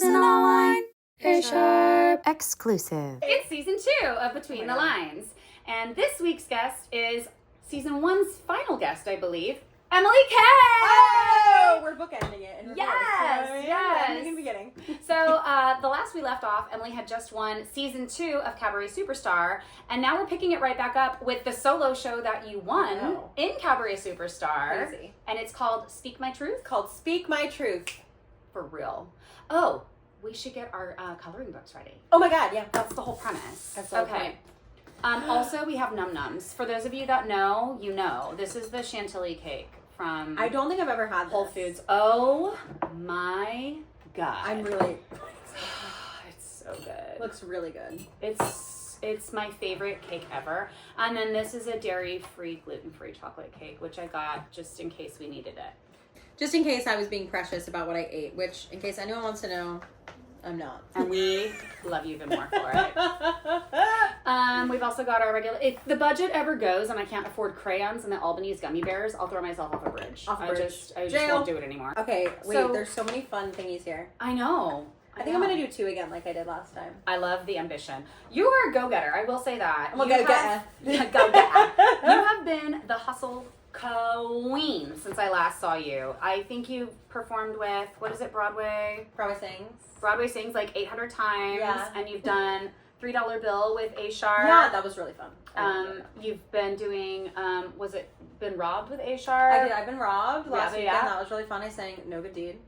Listen online. Hey, Sharp. Exclusive. It's season 2 of Between the Lines. And this week's guest is season 1's final guest, I believe, Emily K! Oh, we're bookending it. In Yes, yes. Ending and beginning. So, the last we left off, Emily had just won season 2 of Cabaret Superstar, and now we're picking it right back up with the solo show that you won in Cabaret Superstar. Crazy. And it's called Speak My Truth? It's called Speak My Truth. For real. Oh, we should get our coloring books ready. Oh my god, yeah. That's the whole premise. That's the whole point. Also, we have Num Nums. For those of you that know, you know. This is the chantilly cake from I don't think I've ever had Whole this. Foods. Oh my god. I'm really... It's so good. Looks really good. It's my favorite cake ever. And then this is a dairy-free, gluten-free chocolate cake, which I got just in case we needed it. Just in case I was being precious about what I ate, which, in case anyone wants to know, I'm not. And we love you even more for it. We've also got our regular... If the budget ever goes and I can't afford crayons and the Albanese gummy bears, I'll throw myself off a bridge. I just won't do it anymore. Okay, wait, So- there's so many fun thingies here. I know. I think I'm going to do 2 again like I did last time. I love the ambition. You are a go-getter. I will say that. I'm a You go-getter. have- Go-getter. You have been the hustle queen since I last saw you. I think you performed with, what is it, Broadway? Broadway Sings. Broadway Sings like 800 times. Yeah. And you've done $3 Bill with A Sharp. Yeah, that was really fun. You've been doing, was it Been Robbed with A Sharp? I did. I've been robbed last weekend. yeah. That was really fun. I sang No Good Deed.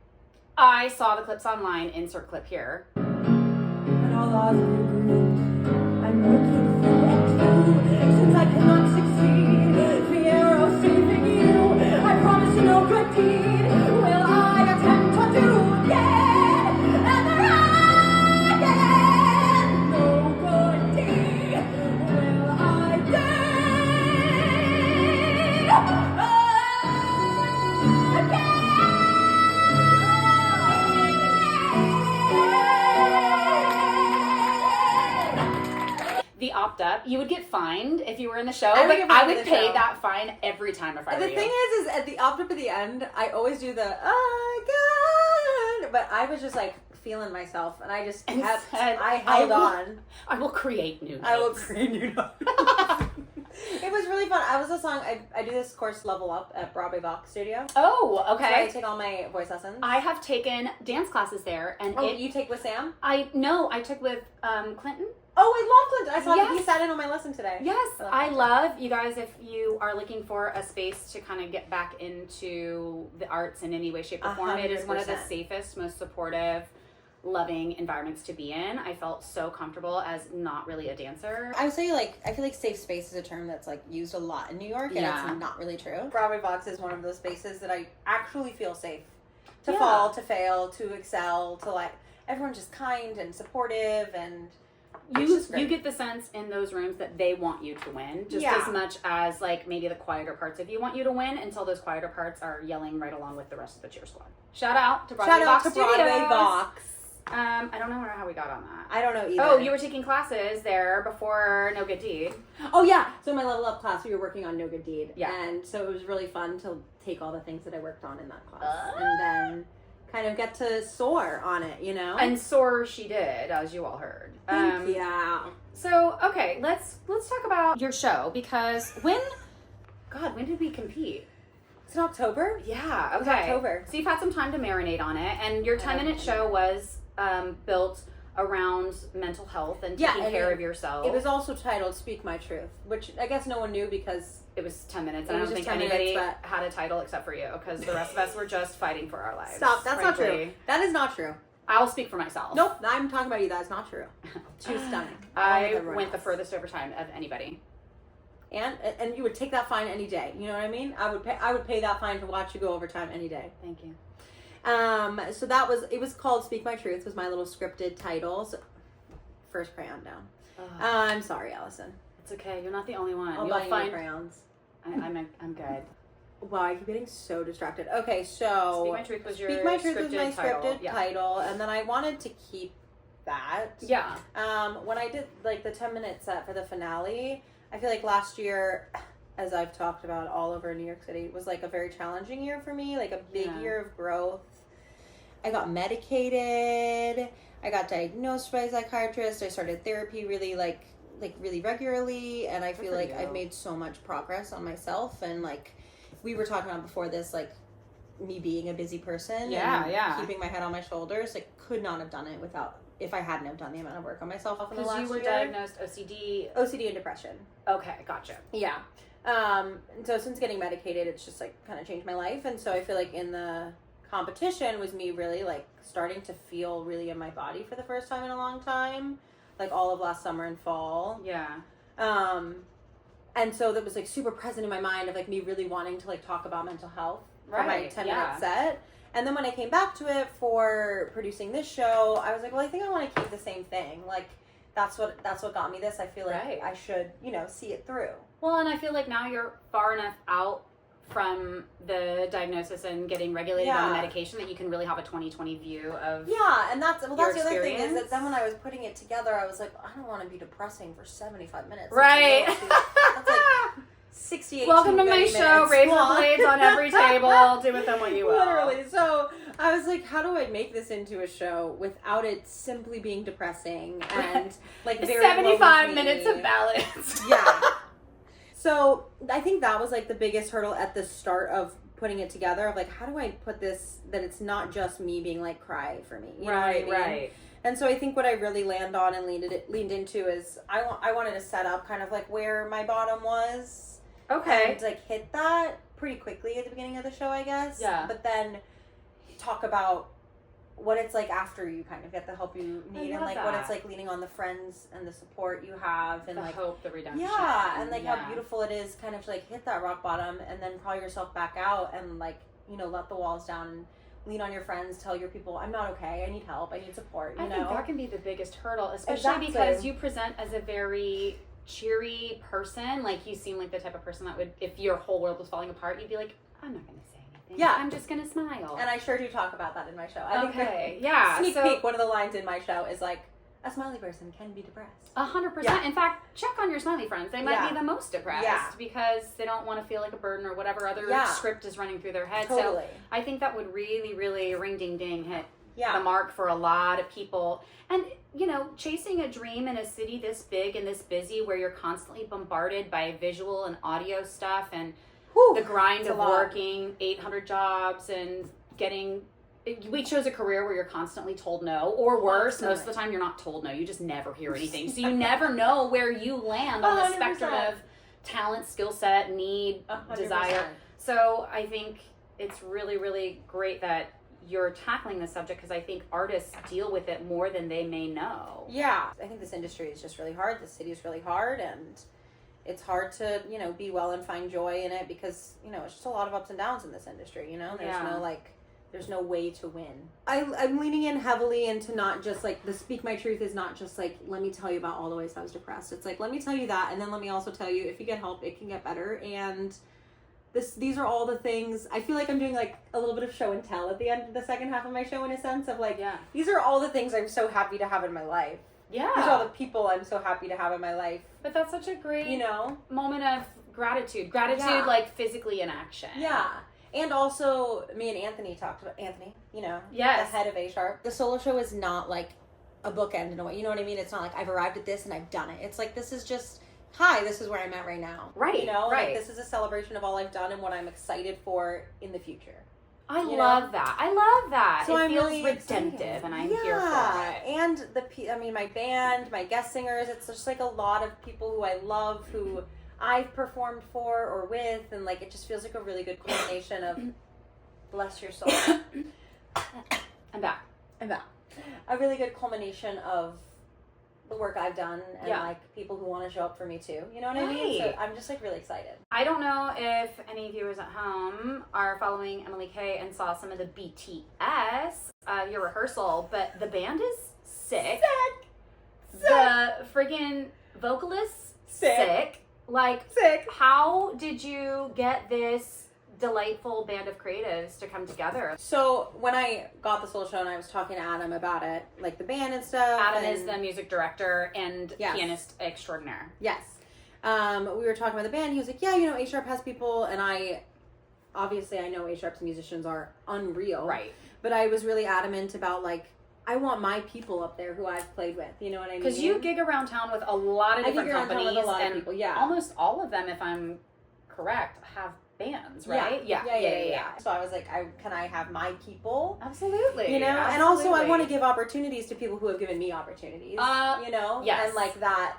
I saw the clips online. Insert clip here. And all odds are agreed. I'm looking for you. Since I cannot succeed, the arrow saving you. I promise you no good deed will I attempt to do again. And again, no good deed will I The opt up, you would get fined if you were in the show, I would but get I fined would in the pay show. that fine every time if I were The you. thing is at the opt up at the end, I always do the oh god, but I was just like feeling myself, and I just And kept. said, I held on. I will create new I will notes. create new notes. It was really fun. I was a song. I do this course Level Up at Broadway Vox Studio. Oh, So I okay. take all my voice lessons. I have taken dance classes there, and You take with Sam? I took with Clinton. Oh, I love Clinton. I saw that he Yes. sat in on my lesson today. Yes, love I Clinton. love you guys. If you are looking for a space to kind of get back into the arts in any way, shape, or form, it is one of the 100%. safest, most supportive, loving environments to be in. I felt so comfortable as not really a dancer. I would say, I feel like safe space is a term that's, used a lot in New York, and Yeah. it's not really true. Broadway Vox is one of those spaces that I actually feel safe. To Yeah. fall, to fail, to excel, to, everyone's just kind and supportive, and it's just great. You get the sense in those rooms that they want you to win just Yeah. as much as maybe the quieter parts of you want you to win, until those quieter parts are yelling right along with the rest of the cheer squad. Shout out to Broadway Shout out Vox to Broadway Studios. Vox. I don't know how we got on that. I don't know either. Oh, you were taking classes there before No Good Deed. Oh, yeah. So my level up class, we were working on No Good Deed. Yeah. And so it was really fun to take all the things that I worked on in that class. And then kind of get to soar on it, you know? And soar she did, as you all heard. Yeah. So, okay, let's talk about your show, because when did we compete? It's in October? Yeah, It was okay. October. So you've had some time to marinate on it, and your 10-minute show was built around mental health and taking and care of yourself. It was also titled Speak My Truth, which I guess no one knew because It was 10 minutes, It and I was don't just think 10 anybody minutes, had a title except for you, because the rest of us were just fighting for our lives. Stop, that's not frankly. true. That is not true. I'll speak for myself. Nope, I'm talking about you. That's not true. She was stunning. along with I everyone went the else. furthest over time of anybody. And you would take that fine any day. You know what I mean? I would pay that fine to watch you go overtime any day. Thank you. So it was called Speak My Truth, was my little scripted titles. First crayon down. I'm sorry, Allison. It's okay. You're not the only one. I'll You'll buy you find. crayons. I'm good. Wow, I keep getting so distracted. Okay, so Speak My Truth was your Speak My Truth was my title. scripted Yeah. title, and then I wanted to keep that. Yeah. When I did the 10-minute set for the finale, I feel like last year, as I've talked about all over New York City, was a very challenging year for me, a big Yeah. year of growth. I got medicated. I got diagnosed by a psychiatrist. I started therapy really really regularly, and I feel like I've made so much progress on myself. And like we were talking about before this, like me being a busy person, keeping my head on my shoulders, like could not have done it if I hadn't have done the amount of work on myself in the last year. Because you were diagnosed OCD and depression. Okay, gotcha. Yeah. And so since getting medicated, it's just like kind of changed my life. And so I feel like in the competition was me really like starting to feel really in my body for the first time in a long time, like all of last summer and fall. Yeah. And so that was like super present in my mind of like me really wanting to like talk about mental health for my 10-minute set. And then when I came back to it for producing this show, I was like, well, I think I want to keep the same thing. Like that's what got me this. I feel like I should, see it through. Well, and I feel like now you're far enough out from the diagnosis and getting regulated on the medication that you can really have a 20/20 view of and that's the other thing is that then when I was putting it together, I was like, I don't want to be depressing for 75 minutes. Right. That's like 68. Welcome to my show, razor blades on every table. Do with them what you will. Literally. So I was like, how do I make this into a show without it simply being depressing and like very 75 minutes of balance. Yeah. So I think that was like the biggest hurdle at the start of putting it together of like, how do I put this, that it's not just me being like, cry for me. You know what I mean? Right. And so I think what I really land on and leaned into is I wanted to set up kind of like where my bottom was. Okay. And like hit that pretty quickly at the beginning of the show, I guess. Yeah. But then talk about what it's like after you kind of get the help you need, and like what it's like leaning on the friends and the support you have, and the like hope, the redemption. Yeah, and like how beautiful it is kind of to like hit that rock bottom and then crawl yourself back out and like, let the walls down and lean on your friends, tell your people, I'm not okay, I need help, I need support, I think that can be the biggest hurdle, especially Exactly. because you present as a very cheery person. Like you seem like the type of person that would, if your whole world was falling apart, you'd be like, I'm not going to say anything. Yeah. I'm just going to smile. And I sure do talk about that in my show. I think yeah. Sneak peek, one of the lines in my show is like, a smiley person can be depressed. 100%. Yeah. In fact, check on your smiley friends. They might be the most depressed because they don't want to feel like a burden or whatever other script is running through their head. Totally. So I think that would really, really ring ding ding hit the mark for a lot of people. And, chasing a dream in a city this big and this busy where you're constantly bombarded by visual and audio stuff and the grind of working 800 jobs and we chose a career where you're constantly told no, or worse, most of the time you're not told no, you just never hear anything. So you never know where you land on the 100%. spectrum of talent, skill set, need, 100%. desire. So I think it's really, really great that you're tackling this subject because I think artists deal with it more than they may know. Yeah. I think this industry is just really hard. The city is really hard, and it's hard to, be well and find joy in it because, it's just a lot of ups and downs in this industry, there's no way to win. I'm leaning in heavily into not just like the Speak My Truth is not just like, let me tell you about all the ways I was depressed. It's like, let me tell you that. And then let me also tell you, if you get help, it can get better. And these are all the things. I feel like I'm doing like a little bit of show and tell at the end of the second half of my show, in a sense of like, these are all the things I'm so happy to have in my life. Yeah. These are all the people I'm so happy to have in my life. But that's such a great, moment of gratitude. Gratitude, like physically in action. Yeah. And also, me and Anthony talked about, the head of HR. The solo show is not like a bookend in a way, you know what I mean? It's not like I've arrived at this and I've done it. It's like, this is just, hi, this is where I'm at right now. Right, Like, this is a celebration of all I've done and what I'm excited for in the future. I love that. So it I'm feels really redemptive excited. and I'm here for it. And my band, my guest singers, it's just like a lot of people who I love, who I've performed for or with, and like it just feels like a really good combination of bless your soul. I'm back. A really good culmination of the work I've done and like people who want to show up for me too. You know what I mean? So I'm just like really excited. I don't know if any viewers at home are following Emily Kay and saw some of the BTS your rehearsal, but the band is sick. The friggin' vocalist sick. Like, how did you get this delightful band of creatives to come together? So when I got the solo show and I was talking to Adam about it, like the band and stuff. Adam is the music director and pianist extraordinaire. Yes. We were talking about the band. He was like, yeah, A-Sharp has people. And I obviously I know A-Sharp's musicians are unreal. Right. But I was really adamant about, like, I want my people up there who I've played with. You know what I mean? Because you gig around town with a lot of different companies. With a lot of people, yeah. Almost all of them, if I'm correct, have bands, right? Yeah. So I was like, can I have my people? Absolutely. You know? Absolutely. And also I want to give opportunities to people who have given me opportunities. You know? Yes. And like that,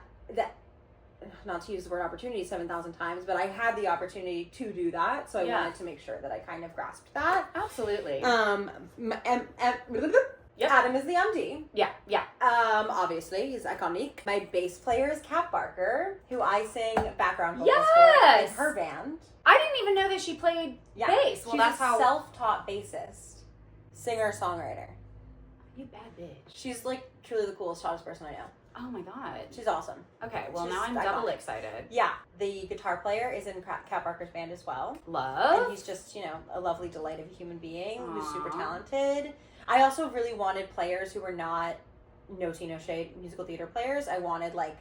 not to use the word opportunity 7,000 times, but I had the opportunity to do that. So I wanted to make sure that I kind of grasped that. Absolutely. Yep. Adam is the MD. Yeah. Obviously, he's iconic. My bass player is Kat Barker, who I sing background vocals for in her band. I didn't even know that she played bass. Well, she's a self-taught bassist, singer-songwriter. You bad bitch. She's like truly the coolest, hottest person I know. Oh my god. She's awesome. Okay, well She's now I'm double excited. Yeah. The guitar player is in Kat Barker's band as well. Love. And he's just, a lovely delight of a human being who's super talented. I also really wanted players who were not no tea, no shade musical theater players. I wanted like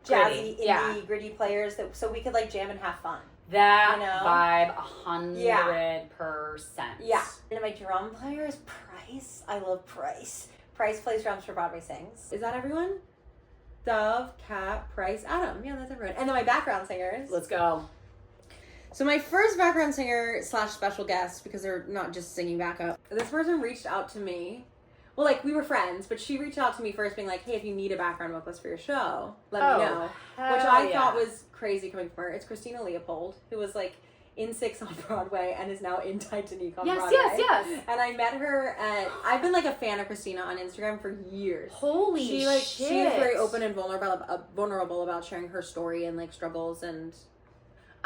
jazzy, indie, gritty players so we could like jam and have fun. That vibe, 100%. Yeah. And my drum player is Price. I love Price. Price plays drums for Broadway Sings. Is that everyone? Dove, Kat, Price, Adam. Yeah, that's everyone. And then my background singers. Let's go. So my first background singer / special guest, because they're not just singing backup, this person reached out to me. Well, like, we were friends, but she reached out to me first being like, hey, if you need a background vocalist for your show, let me know. Which I thought was crazy coming from her. It's Christina Leopold, who was, like, in Six on Broadway and is now in Titanic on Broadway. Yes. And I met her I've been, like, a fan of Christina on Instagram for years. Holy shit. She is very open and vulnerable about sharing her story and, like, struggles, and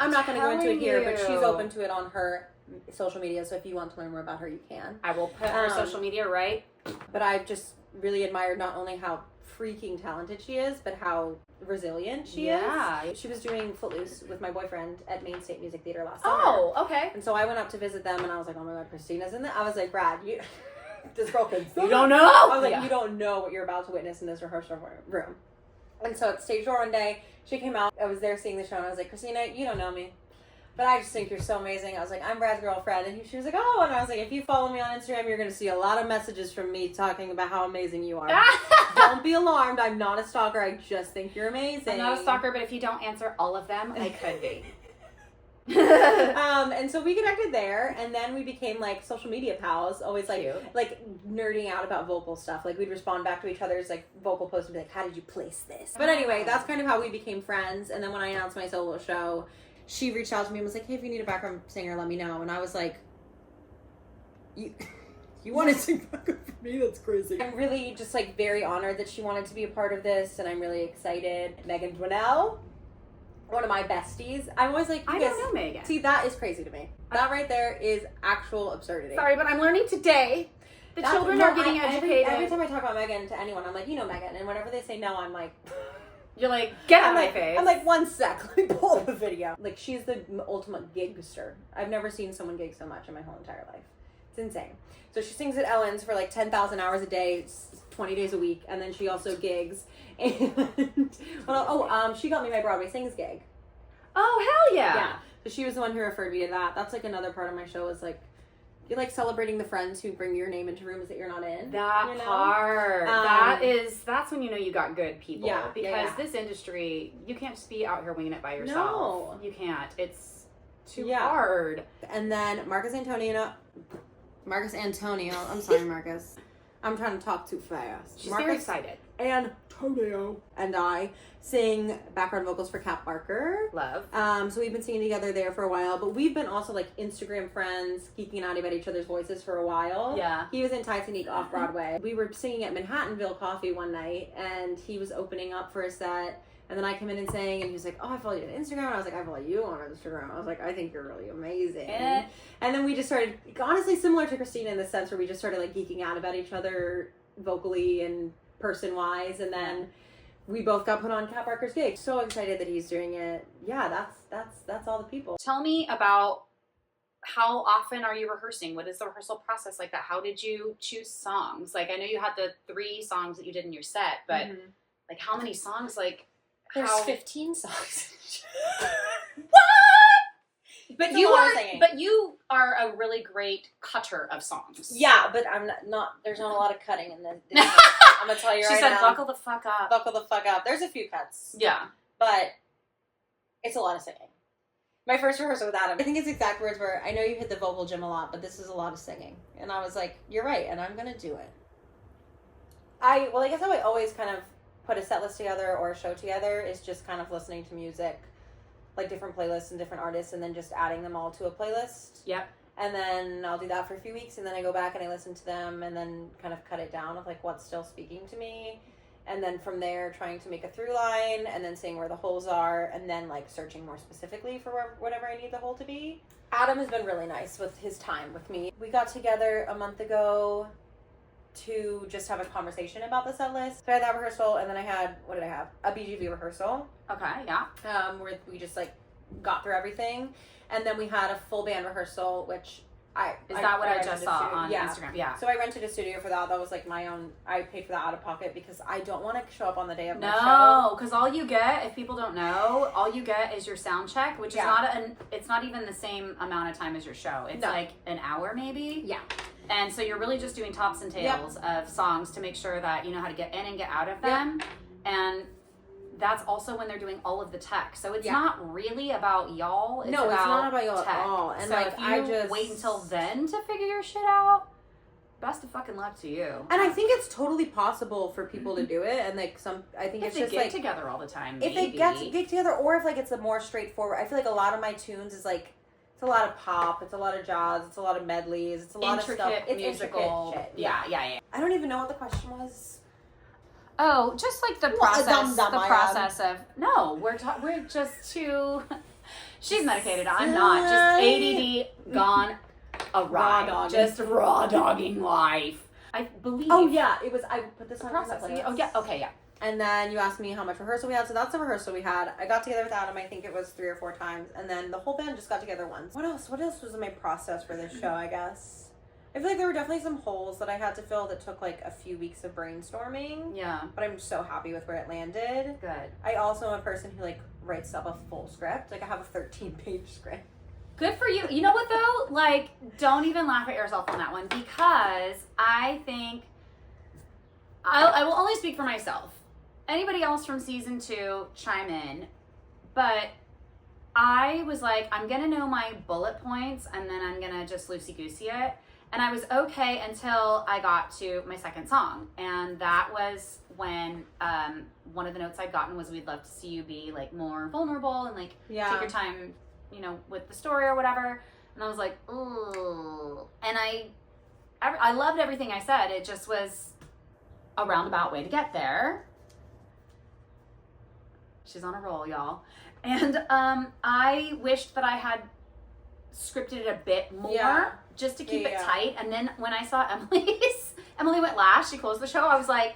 I'm not going to go into it here, but she's open to it on her social media, so if you want to learn more about her, you can. I will put her social media right. But I've just really admired not only how freaking talented she is, but how resilient she is. She was doing Footloose with my boyfriend at Maine State Music Theater last summer. Oh, okay. And so I went up to visit them, and I was like, oh my god, Christina's in there. I was like, Brad, this girl can sing. You don't know. I was like, you don't know what you're about to witness in this rehearsal room. And so at stage door one day, she came out. I was there seeing the show, and I was like, Christina, you don't know me, but I just think you're so amazing. I was like, I'm Brad's girlfriend. And she was like, oh. And I was like, if you follow me on Instagram, you're going to see a lot of messages from me talking about how amazing you are. Don't be alarmed. I'm not a stalker. I just think you're amazing. I'm not a stalker, but if you don't answer all of them, I could be. And so we connected there, and then we became like social media pals, always like nerding out about vocal stuff. Like we'd respond back to each other's like vocal posts and be like, how did you place this? But anyway, that's kind of how we became friends. And then when I announced my solo show, she reached out to me and was like, hey, if you need a background singer, let me know. And I was like, you want to sing backup for me? That's crazy. I'm really just like very honored that she wanted to be a part of this, and I'm really excited. Megan Dwinell, one of my besties. I'm always like, I don't know Megan. See, that is crazy to me. That right there is actual absurdity. Sorry, but I'm learning today. The children are getting educated. Every time I talk about Megan to anyone, I'm like, you know Megan. And whenever they say no, I'm like... You're like, get out of my face. I'm like, one sec, let me pull up the video. Like, she's the ultimate gigster. I've never seen someone gig so much in my whole entire life. It's insane. So she sings at Ellen's for like 10,000 hours a day, 20 days a week, and then she also gigs. And she got me my Broadway Sings gig. Oh, hell yeah. Yeah. So she was the one who referred me to that. That's like another part of my show is like, you're like celebrating the friends who bring your name into rooms that you're not in. That part. That's when you know you got good people. Yeah. Because this industry, you can't just be out here winging it by yourself. No. You can't. It's too hard. And then Marcus Antonio. I'm sorry, Marcus. I'm trying to talk too fast. She's very excited. Antonio and I sing background vocals for Kat Barker. Love. So we've been singing together there for a while, but we've been also like Instagram friends, geeking out about each other's voices for a while. Yeah. He was in Titanic off Broadway. We were singing at Manhattanville Coffee one night, and he was opening up for a set. And then I came in and sang, and he was like, oh, I follow you on Instagram. And I was like, I follow you on Instagram. I was like, I think you're really amazing. And then we just started, honestly similar to Christina in the sense where we just started like geeking out about each other vocally and person-wise. And then we both got put on Kat Barker's gig. So excited that he's doing it. Yeah, that's all the people. Tell me about how often are you rehearsing? What is the rehearsal process like that? How did you choose songs? Like, I know you had the 3 songs that you did in your set, but like how many songs, like... There's 15 songs. What? But you are a really great cutter of songs. Yeah, but I'm not there's not a lot of cutting in this. I'm gonna tell you right now. She said, buckle the fuck up. Buckle the fuck up. There's a few cuts. Yeah. But it's a lot of singing. My first rehearsal with Adam, I think his exact words were, I know you hit the vocal gym a lot, but this is a lot of singing. And I was like, you're right, and I'm gonna do it. I guess how I always kind of put a set list together or a show together is just kind of listening to music, like different playlists and different artists, and then just adding them all to a playlist. Yep. And then I'll do that for a few weeks, and then I go back and I listen to them, and then kind of cut it down of like what's still speaking to me. And then from there, trying to make a through line, and then seeing where the holes are, and then like searching more specifically for whatever I need the hole to be. Adam has been really nice with his time with me. We got together a month ago to just have a conversation about the set list. So I had that rehearsal, and then I had, what did I have? A BGV rehearsal. Okay, yeah. Where we just like got through everything. And then we had a full band rehearsal, which I just saw on Instagram? Yeah. So I rented a studio for that. That was like my own. I paid for that out of pocket because I don't want to show up on the day of my show. No, because all you get, if people don't know, all you get is your sound check, which is it's not even the same amount of time as your show. It's like an hour maybe. Yeah. And so you're really just doing tops and tails of songs to make sure that you know how to get in and get out of them. And that's also when they're doing all of the tech. So it's not really about y'all. It's it's not about y'all tech. at all. And so like, if you wait until then to figure your shit out, best of fucking luck to you. And I think it's totally possible for people to do it. And like I think if it's they just get like together all the time. If they get together, or if like it's a more straightforward. I feel like a lot of my tunes is like it's a lot of pop, it's a lot of jazz, it's a lot of medleys, it's a lot of stuff. It's musical intricate shit. Yeah. I don't even know what the question was. Oh, just like the process of no, we're just too. She's medicated. I'm not. Just ADD gone awry. Just raw dogging life. I believe. Oh yeah, it was. I put this on process. Oh yeah. Okay. Yeah. And then you asked me how much rehearsal we had, so that's the rehearsal we had. I got together with Adam, I think it was 3 or 4 times, and then the whole band just got together once. What else was in my process for this show, I guess? I feel like there were definitely some holes that I had to fill that took like a few weeks of brainstorming. Yeah. But I'm so happy with where it landed. Good. I also am a person who like writes up a full script. Like I have a 13-page script. Good for you. You know what though? Like, don't even laugh at yourself on that one, because I think I will only speak for myself. Anybody else from season 2, chime in. But I was like, I'm gonna know my bullet points, and then I'm gonna just loosey-goosey it. And I was okay until I got to my second song. And that was when one of the notes I'd gotten was, we'd love to see you be like more vulnerable and like take your time, you know, with the story or whatever. And I was like, ooh. And I loved everything I said. It just was a roundabout way to get there. She's on a roll, y'all. And I wished that I had scripted it a bit more just to keep it tight. And then when I saw Emily went last, she closed the show, I was like,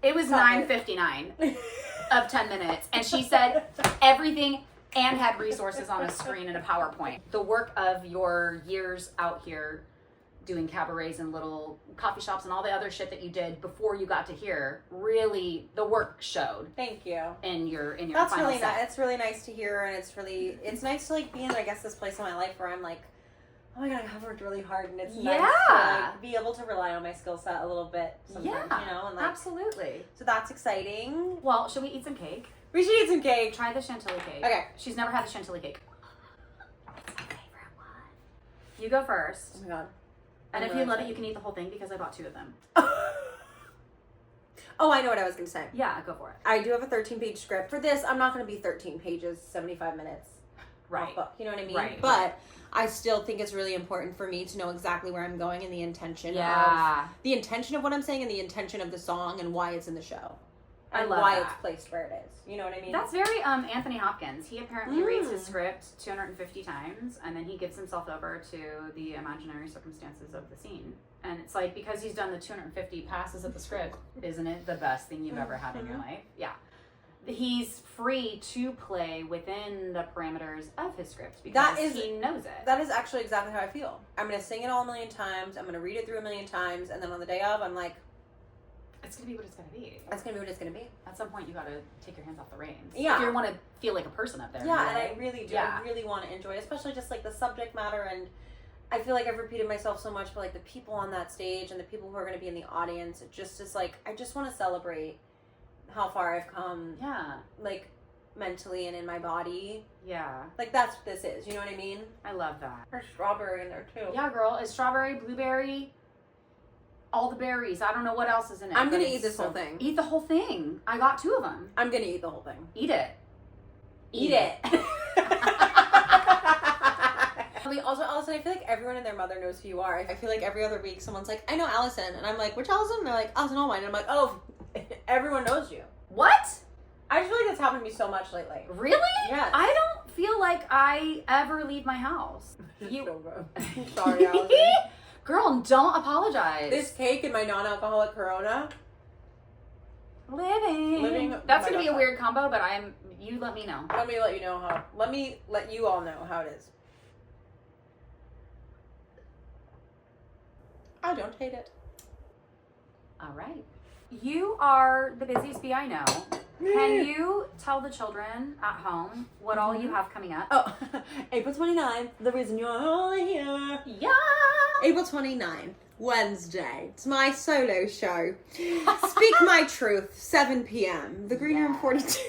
it was 9:59 of 10 minutes. And she said everything and had resources on a screen and a PowerPoint. The work of your years out here doing cabarets and little coffee shops and all the other shit that you did before you got to here, really the work showed. Thank you. In your That's final really set. nice. It's really nice to hear, and it's nice to like be in, I guess, this place in my life where I'm like, oh my god, I have worked really hard, and it's nice to like be able to rely on my skill set a little bit sometimes, you know, and like absolutely. So that's exciting. Well, should we eat some cake? We should eat some cake. Try the chantilly cake. Okay. She's never had the chantilly cake. It's my favorite one. You go first. Oh my god. And if you love it, you can eat the whole thing because I bought 2 of them. Oh, I know what I was going to say. Yeah, go for it. I do have a 13-page script. For this, I'm not going to be 13 pages, 75 minutes. Right. Book, you know what I mean? Right. But I still think it's really important for me to know exactly where I'm going and the intention of what I'm saying and the intention of the song and why it's in the show. And why it's placed where it is. You know what I mean? That's very Anthony Hopkins. He apparently reads his script 250 times, and then he gives himself over to the imaginary circumstances of the scene. And it's like, because he's done the 250 passes of the script, isn't it the best thing you've ever had in your life? Yeah. He's free to play within the parameters of his script because he knows it. That is actually exactly how I feel. I'm going to sing it all 1 million times. I'm going to read it through 1 million times. And then on the day of, I'm like, It's gonna be what it's gonna be. That's gonna be what it's gonna be. At some point, you gotta take your hands off the reins. Yeah. If you want to feel like a person up there. Yeah, right? and I really do. Yeah. I really want to enjoy, especially just like the subject matter. And I feel like I've repeated myself so much, but like the people on that stage and the people who are going to be in the audience, it just is like, I just want to celebrate how far I've come. Yeah. Like mentally and in my body. Yeah. Like that's what this is. You know what I mean? I love that. There's strawberry in there too. Yeah, girl. It's strawberry, blueberry, all the berries. I don't know what else is in it. I'm going to but eat this so- whole thing. Eat the whole thing. I got 2 of them. I'm going to eat the whole thing. Eat it. Eat it. Also, Alison, I feel like everyone and their mother knows who you are. I feel like every other week someone's like, I know Alison. And I'm like, which Alison? And they're like, Alison Allwine. And I'm like, oh, everyone knows you. What? I just feel like that's happened to me so much lately. Really? Yes. I don't feel like I ever leave my house. You... Sorry, Alison. Girl, don't apologize. This cake and my non-alcoholic Corona. Living. That's gonna be a weird combo, but you let me know. Let me let you all know how it is. I don't hate it. All right. You are the busiest bee I know. Can you tell the children at home what all you have coming up? Oh, April 29th, the reason you're all here. Yeah. April 29th, Wednesday. It's my solo show. Speak My Truth, 7 p.m. The Green Room 42.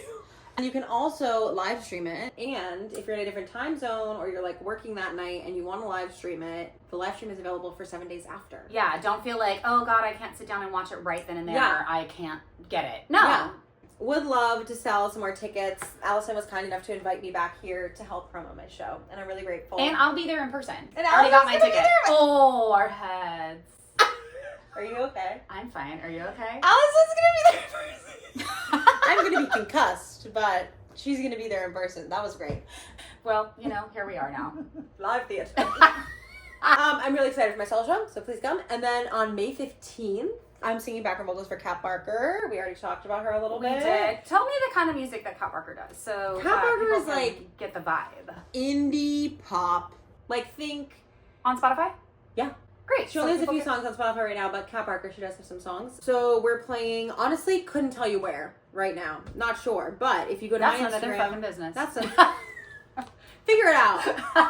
And you can also live stream it. And if you're in a different time zone or you're like working that night and you want to live stream it, the live stream is available for 7 days after. Yeah, don't feel like, oh God, I can't sit down and watch it right then and there. Yeah. I can't get it. No. Yeah. Would love to sell some more tickets. Allison was kind enough to invite me back here to help promo my show. And I'm really grateful. And I'll be there in person. And I already got my Allison's gonna be ticket. there. Oh, our heads. Are you okay? I'm fine. Are you okay? Allison's gonna be there in person. I'm gonna be concussed, but she's gonna be there in person. That was great. Well, here we are now. Live theater. I'm really excited for my solo show, so please come. And then on May 15th, I'm singing background vocals for Kat Barker. We already talked about her a little bit. We did. Tell me the kind of music that Kat Barker does. So Kat Barker people is can like get the vibe. Indie pop. Like think. On Spotify? Yeah. Great. She only has a few songs on Spotify right now, but Kat Barker, she does have some songs. So we're playing, honestly, couldn't tell you where right now. Not sure. But if you go to That's my none of their Instagram, fucking business. that's a... Figure it out,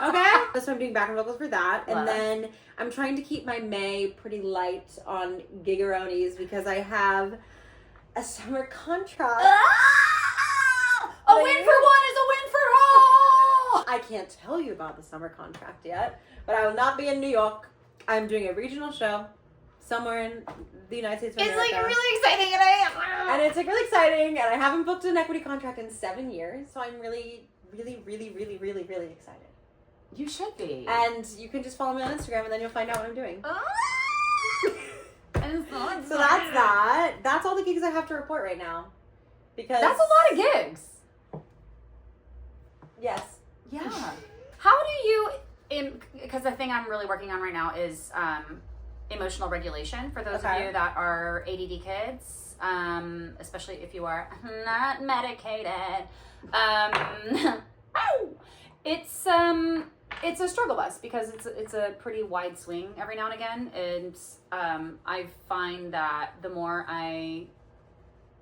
okay? So I'm doing background vocals for that. Love. And then I'm trying to keep my May pretty light on gigaronis because I have a summer contract. A win for one is a win for all! I can't tell you about the summer contract yet, but I will not be in New York. I'm doing a regional show somewhere in the United States of It's America. like really exciting and And it's like really exciting, and I haven't booked an equity contract in 7 years, so I'm really excited. You should be. And you can just follow me on Instagram, and then you'll find out what I'm doing. So that's that. That's all the gigs I have to report right now. Because That's a lot of gigs. Yes. Yeah. How do you, because the thing I'm really working on right now is emotional regulation for those of you that are ADD kids, especially if you are not medicated. It's a struggle bus because it's a pretty wide swing every now and again, and I find that the more I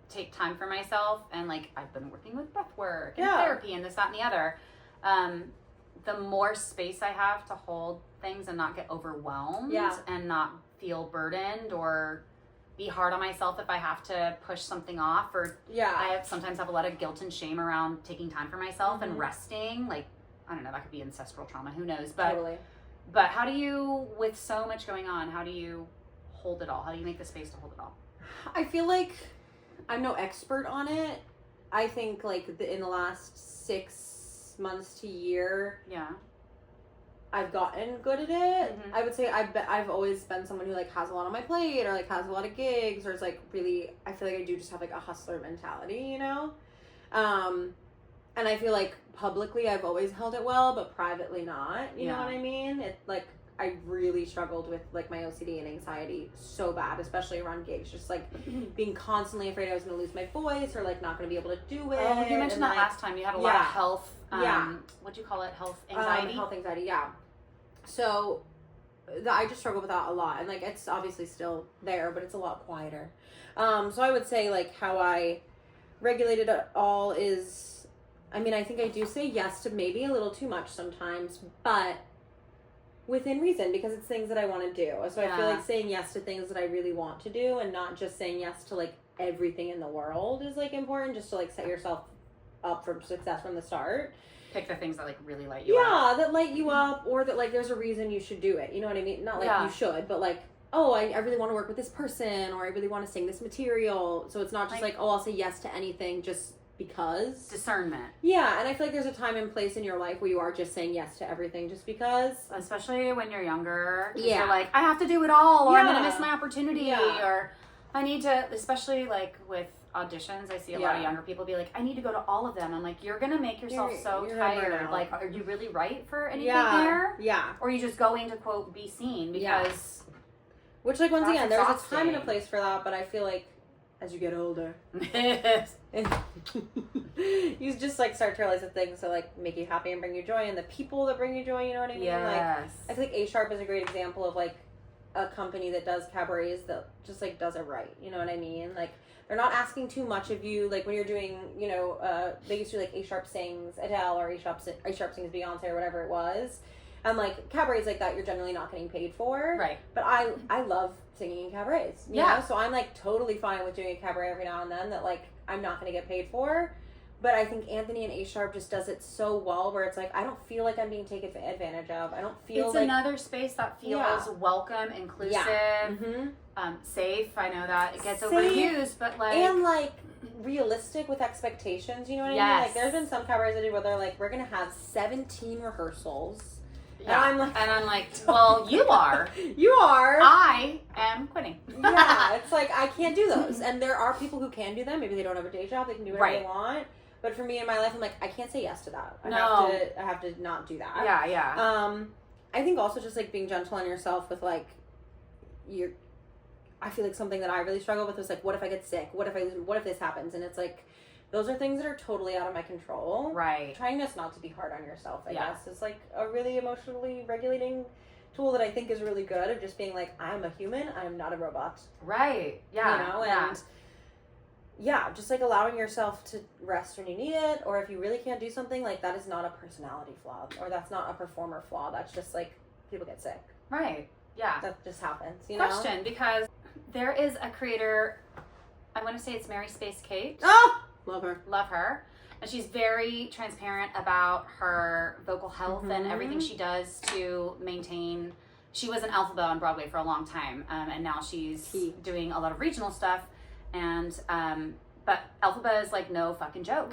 take time for myself, and like I've been working with breath work and therapy and this, that, and the other, the more space I have to hold things and not get overwhelmed and not feel burdened or be hard on myself if I have to push something off, or I sometimes have a lot of guilt and shame around taking time for myself and resting. Like, I don't know, that could be ancestral trauma, who knows, but how do you, with so much going on, how do you hold it all? How do you make the space to hold it all? I feel like I'm no expert on it. I think like in the last 6 months to year, I've gotten good at it. I would say I've always been someone who like has a lot on my plate or like has a lot of gigs, or it's like really, I feel like I do just have like a hustler mentality, you know? And I feel like publicly I've always held it well, but privately not, you know what I mean? It like, I really struggled with like my OCD and anxiety so bad, especially around gigs, just like being constantly afraid I was going to lose my voice or like not going to be able to do it. Oh, you mentioned that last time. You had a lot of health, what'd you call it? Health anxiety? Health anxiety, yeah. So I just struggle with that a lot. And, like, it's obviously still there, but it's a lot quieter. So I would say, like, how I regulated it all is, I mean, I think I do say yes to maybe a little too much sometimes, but within reason, because it's things that I want to do. So I feel like saying yes to things that I really want to do and not just saying yes to, like, everything in the world is, like, important, just to, like, set yourself up for success from the start. Pick the things that, like, really light you up. Yeah, that light you up, or that, like, there's a reason you should do it. You know what I mean? Not like you should, but, like, oh, I really want to work with this person, or I really want to sing this material. So it's not just like, oh, I'll say yes to anything just because. Discernment. Yeah, and I feel like there's a time and place in your life where you are just saying yes to everything just because. Especially when you're younger. Yeah. You're like, I have to do it all, or I'm going to miss my opportunity, or I need to, especially, like, with auditions, I see a lot of younger people be like, I need to go to all of them. I'm like, you're gonna make yourself so tired. Like, are you really right for anything there? Yeah. Or are you just going to, quote, be seen? Because which, like, once again, there's a time and a place for that, but I feel like as you get older you just, like, start to realize the things that, like, make you happy and bring you joy, and the people that bring you joy, you know what I mean? Like, I feel like A Sharp is a great example of, like, a company that does cabarets that just, like, does it right, you know what I mean? Like, they're not asking too much of you, like, when you're doing, you know, they used to do, like, A Sharp Sings Adele, or A Sharp Sings Beyonce, or whatever it was. And, like, cabarets like that, you're generally not getting paid for. Right. But I love singing in cabarets, you know? So I'm, like, totally fine with doing a cabaret every now and then that, like, I'm not going to get paid for. But I think Anthony and A Sharp just does it so well, where it's like, I don't feel like I'm being taken advantage of. I don't feel it's another space that feels welcome, inclusive, safe. I know that it gets overused, but, like, and, like, realistic with expectations. You know what I mean? Like, there's been some cabarets I did where they're like, we're gonna have 17 rehearsals. Yeah. And I'm like, well, you are. You are. I am quitting. It's like, I can't do those. And there are people who can do them. Maybe they don't have a day job. They can do whatever they want. But for me in my life, I'm like, I can't say yes to that. I have to not do that. I think also just, like, being gentle on yourself with, like, I feel like something that I really struggle with is, like, what if I get sick? What if this happens? And it's like, those are things that are totally out of my control. Right. Trying just not to be hard on yourself, I guess, is, like, a really emotionally regulating tool that I think is really good, of just being like, I'm a human, I'm not a robot. Right. Yeah. You know, and just, like, allowing yourself to rest when you need it, or if you really can't do something, like, that is not a personality flaw, or that's not a performer flaw. That's just, like, people get sick. Right. Yeah. That just happens, you know? Question, because there is a creator, I want to say it's Mary Space Kate. Oh! Love her. Love her. And she's very transparent about her vocal health and everything she does to maintain. She was an alphabet on Broadway for a long time, and now she's doing a lot of regional stuff. And but alphabet is, like, no fucking joke.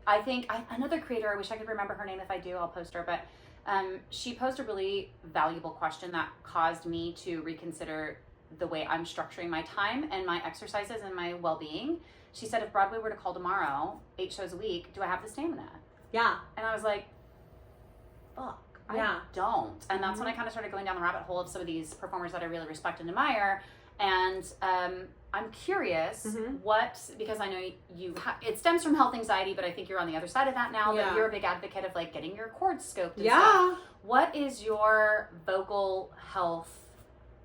I think another creator, I wish I could remember her name. If I do, I'll post her. But she posed a really valuable question that caused me to reconsider the way I'm structuring my time and my exercises and my well-being. She said, if Broadway were to call tomorrow, 8 shows a week, do I have the stamina? Yeah. And I was like, fuck, I don't. And that's when I kind of started going down the rabbit hole of some of these performers that I really respect and admire. And I'm curious because I know it stems from health anxiety, but I think you're on the other side of that now, that you're a big advocate of, like, getting your chords scoped and stuff. What is your vocal health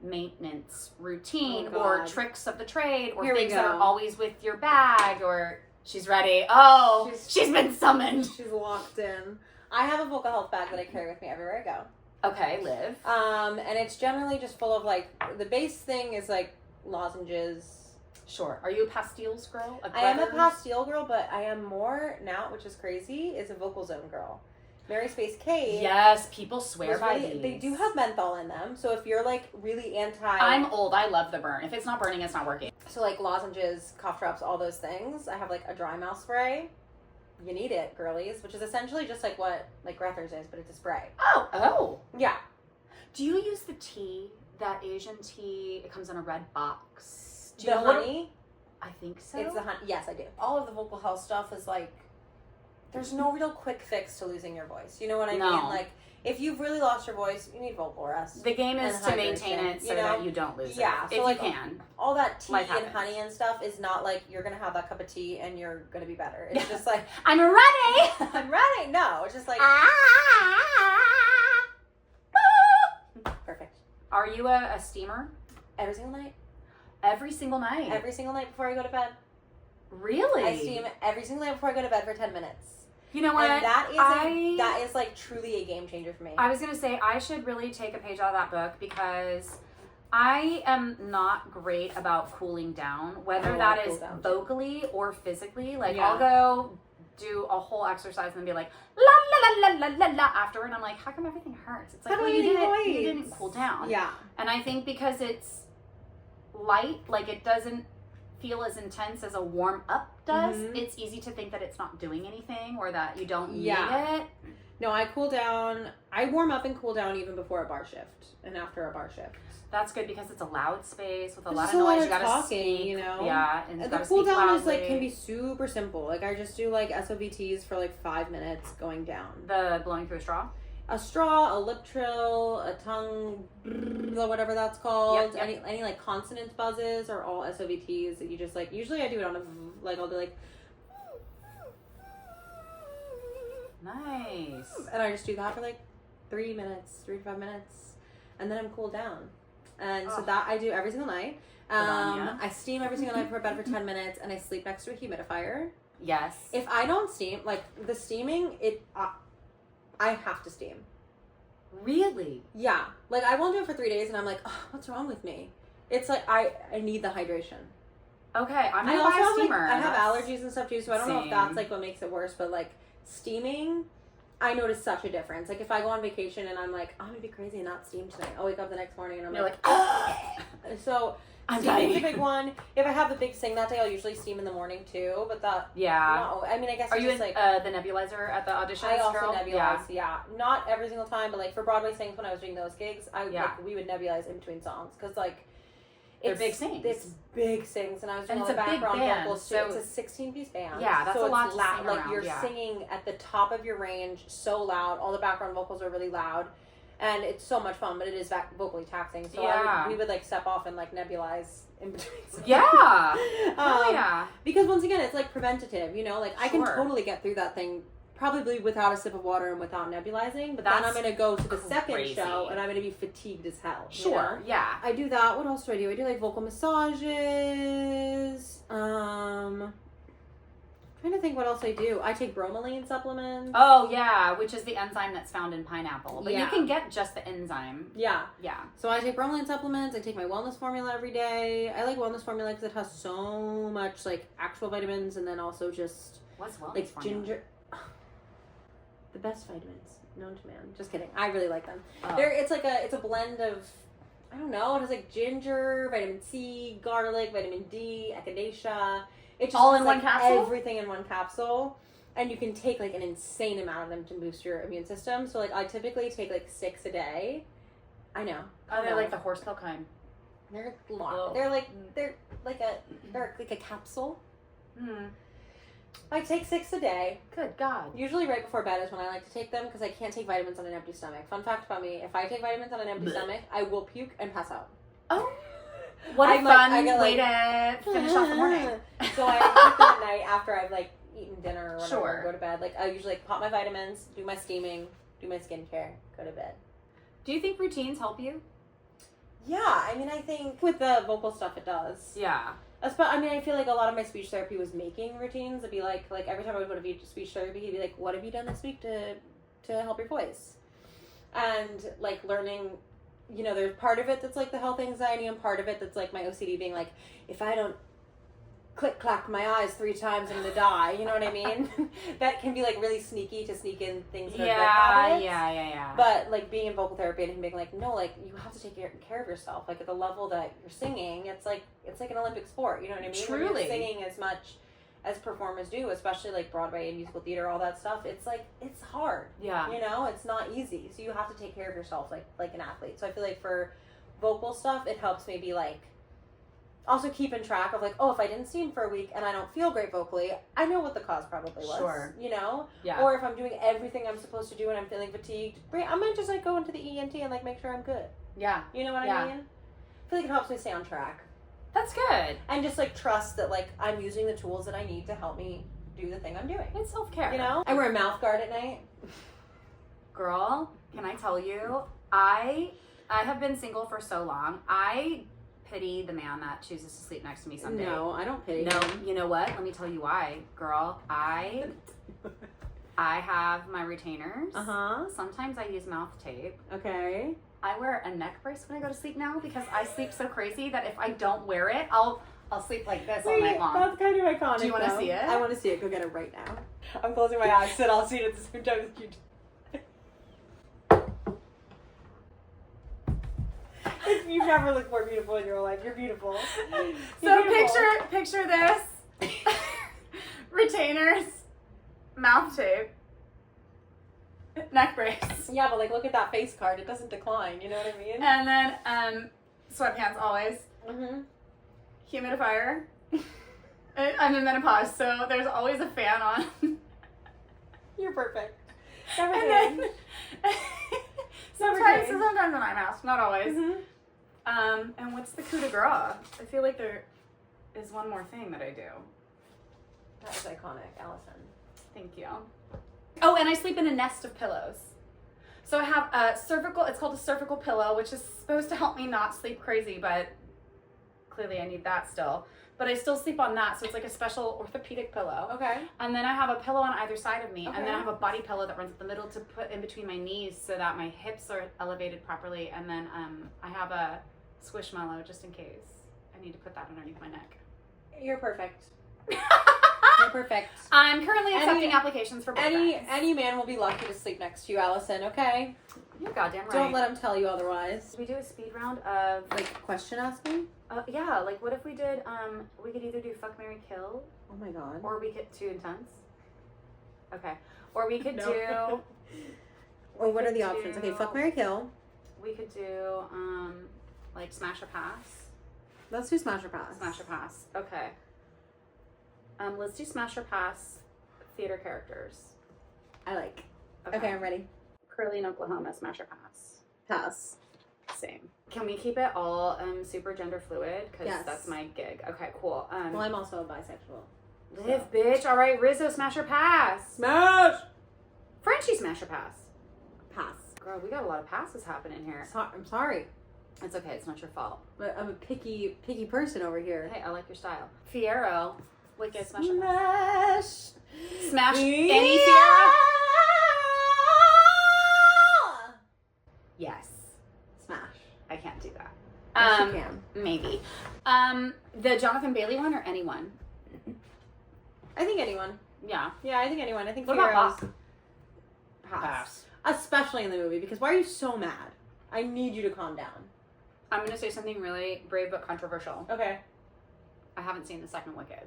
maintenance routine or tricks of the trade, or things that are always with your bag, or she's ready? Oh, she's been summoned. She's locked in. I have a vocal health bag that I carry with me everywhere I go. Okay, live. And it's generally just full of, like, the base thing is, like, lozenges. Sure. Are you a pastilles girl? I am a pastille girl, but I am more now, which is crazy, is a vocal zone girl. Mary Space Kate. Yes, people swear by these. They do have menthol in them, so if you're, like, really anti... I'm old. I love the burn. If it's not burning, it's not working. So, like, lozenges, cough drops, all those things. I have, like, a dry mouth spray. You need it, girlies, which is essentially just, like, what, like, Grethers is, but it's a spray. Oh. Yeah. Do you use the tea, that Asian tea? It comes in a red box. Do you know honey? I think so. It's the honey. Yes, I do. All of the vocal health stuff is, like, there's no real quick fix to losing your voice. You know what I mean? Like, if you've really lost your voice, you need vocal rest. The game is to maintain it so that you don't lose it. Yeah, so, like, you can. All that tea and honey and stuff is not like you're going to have that cup of tea and you're going to be better. It's just like, I'm ready! I'm ready! No, it's just like... Perfect. Are you a steamer? Every single night. Every single night? Every single night before I go to bed. Really? I steam every single night before I go to bed for 10 minutes. You know what? And that is like truly a game changer for me. I was going to say, I should really take a page out of that book because I am not great about cooling down, whether that is vocally or physically. Like, I'll go do a whole exercise and be like, la, la, la, la, la, la, afterward. And I'm like, how come everything hurts? It's like, well, you didn't cool down. Yeah. And I think because it's light, like it doesn't feel as intense as a warm up does, it's easy to think that it's not doing anything or that you don't need it. No, I cool down. I warm up and cool down even before a bar shift and after a bar shift. That's good because it's a loud space with a lot of noise. You gotta speak, you know. Yeah, and the cool down is like can be super simple. Like I just do like SOBTs for like 5 minutes going down. The blowing through a straw, a lip trill, a tongue, whatever that's called. Yep. Any like consonant buzzes are all SOBTs that you just like. Usually I do it on I'll do like. Nice. And I just do that for like 3 to 5 minutes, and then I'm cooled down. And so that I do every single night. I steam every single night before bed for 10 minutes, and I sleep next to a humidifier. Yes. If I don't steam, like the steaming, I have to steam. Really? Yeah. Like I won't do it for 3 days, and I'm like, oh, what's wrong with me? It's like I need the hydration. Okay, I'm gonna buy a steamer. I have allergies and stuff too, so I don't know if that's like what makes it worse, but like steaming, I notice such a difference. Like if I go on vacation and I'm like, I'm gonna be crazy and not steam tonight. I'll wake up the next morning and I'm like, so steaming's a big one. If I have the big sing that day, I'll usually steam in the morning too. But that no, I mean I guess are you just in like the nebulizer at the audition? I also nebulize, not every single time, but like for Broadway sings when I was doing those gigs, like we would nebulize in between songs because like. They're big sings. It's big sings, and I was doing all the background vocals too. So it's a 16-piece band. Yeah, that's so a lot it's to loud. sing Like around, you're singing at the top of your range, so loud. All the background vocals are really loud, and it's so much fun. But it is vocally taxing. So we would like step off and like nebulize in between songs. Yeah. Because once again, it's like preventative. You know, like I can totally get through that thing. Probably without a sip of water and without nebulizing, but then I'm going to go to the second show and I'm going to be fatigued as hell. Sure, you know? Yeah. I do that. What else do? I do like vocal massages. Trying to think what else I do. I take bromelain supplements. Oh, yeah, which is the enzyme that's found in pineapple. But you can get just the enzyme. Yeah. Yeah. So I take bromelain supplements. I take my wellness formula every day. I like wellness formula because it has so much like actual vitamins and then also just... What's wellness like formula? Ginger... The best vitamins known to man. Just kidding. I really like them. Oh. It's a blend of, I don't know, it has like ginger, vitamin C, garlic, vitamin D, echinacea. It just all has, in like, one capsule? Everything in one capsule. And you can take like an insane amount of them to boost your immune system. So like I typically take like 6 a day. I know. Oh, they're like the horse pill kind. They're long. They're like a capsule. I take 6 a day. Good God. Usually right before bed is when I like to take them because I can't take vitamins on an empty stomach. Fun fact about me, if I take vitamins on an empty stomach, I will puke and pass out. Oh. What a fun way to finish off the morning. So I take them at night after I've like eaten dinner or whatever, Sure. go to bed. Like I usually like, pop my vitamins, do my steaming, do my skincare, go to bed. Do you think routines help you? Yeah, I mean I think with the vocal stuff it does. Yeah. I mean, I feel like a lot of my speech therapy was making routines. It'd be like every time I would go to speech therapy, he'd be like, "What have you done this week to help your voice?" And like learning, you know, there's part of it that's like the health anxiety, and part of it that's like my OCD being like, if I don't click clack my eyes 3 times, I'm gonna die. You know what I mean? That can be like really sneaky to sneak in things that are good habits. Yeah. But like being in vocal therapy and him being like, no, like you have to take care of yourself. Like at the level that you're singing, it's like an Olympic sport. You know what I mean? Truly. When you're singing as much as performers do, especially like Broadway and musical theater, all that stuff. It's like it's hard. Yeah. You know, it's not easy. So you have to take care of yourself like an athlete. So I feel like for vocal stuff, it helps me be like. Also keeping track of like, oh, if I didn't steam for a week and I don't feel great vocally, I know what the cause probably was. Sure. You know? Yeah. Or if I'm doing everything I'm supposed to do and I'm feeling fatigued, I might just like go into the ENT and like make sure I'm good. Yeah. You know what I mean? I feel like it helps me stay on track. That's good. And just like trust that like I'm using the tools that I need to help me do the thing I'm doing. It's self-care. You know? I wear a mouth guard at night. Girl, can I tell you, I I have been single for so long. I pity the man that chooses to sleep next to me someday. No, I don't pity No, him. you know what? Let me tell you why, girl. I have my retainers. Sometimes I use mouth tape. Okay. I wear a neck brace when I go to sleep now because I sleep so crazy that if I don't wear it, I'll sleep like this all night long. That's kind of iconic. Do you want to see it? I want to see it. Go get it right now. I'm closing my eyes so that I'll see it at the same time as you do. You've never looked more beautiful in your life. You're beautiful. So picture this. Retainers, mouth tape, neck brace. Yeah, but like look at that face card. It doesn't decline. You know what I mean? And then sweatpants always. Mm-hmm. Humidifier. I'm in menopause, so there's always a fan on. You're perfect. And then sometimes an eye mask, not always. Mm-hmm. And what's the coup de grace? I feel like there is one more thing that I do. That is iconic, Alison. Thank you. Oh, and I sleep in a nest of pillows. So I have a cervical, it's called a cervical pillow, which is supposed to help me not sleep crazy, but clearly I need that still. But I still sleep on that, so it's like a special orthopedic pillow. Okay. And then I have a pillow on either side of me, Okay. and then I have a body pillow that runs up the middle to put in between my knees so that my hips are elevated properly. And then I have a squishmallow just in case I need to put that underneath my neck. You're perfect. You're perfect. I'm currently accepting applications for boyfriends. Any man will be lucky to sleep next to you, Alison, okay? You're goddamn right. Don't let him tell you otherwise. Should we do a speed round of Like question asking? yeah, like what if we did we could either do fuck, marry, kill, Oh my god. or we could too intense. Okay. Or we could No. do Or what are the options? Okay, fuck, marry, kill. we could do like smash or pass. Let's do smash or pass. Smash or pass. Okay. Let's do smash or pass theater characters. I like. Okay, I'm ready. Curly in Oklahoma, smash or pass. Pass. Same. Can we keep it all super gender fluid? Because Yes. that's my gig. Okay, cool. Well, I'm also a bisexual. Live, bitch. All right, Rizzo, smash or pass. Smash! Frenchie, smash or pass. Pass. Girl, we got a lot of passes happening here. I'm sorry, It's okay. It's not your fault. but I'm a picky person over here. Hey, I like your style. Fiero. Wicked, smash or Smash! pass. Smash Yeah! any Fiero? Yes. Smash. I can't do that. Yes, you can. Maybe. The Jonathan Bailey one or anyone? I think anyone. Yeah. Yeah, I think anyone. I think What about Fiero's Pass? pass. Especially in the movie, because why are you so mad? I need you to calm down. I'm going to say something really brave but controversial. Okay. I haven't seen the second Wicked.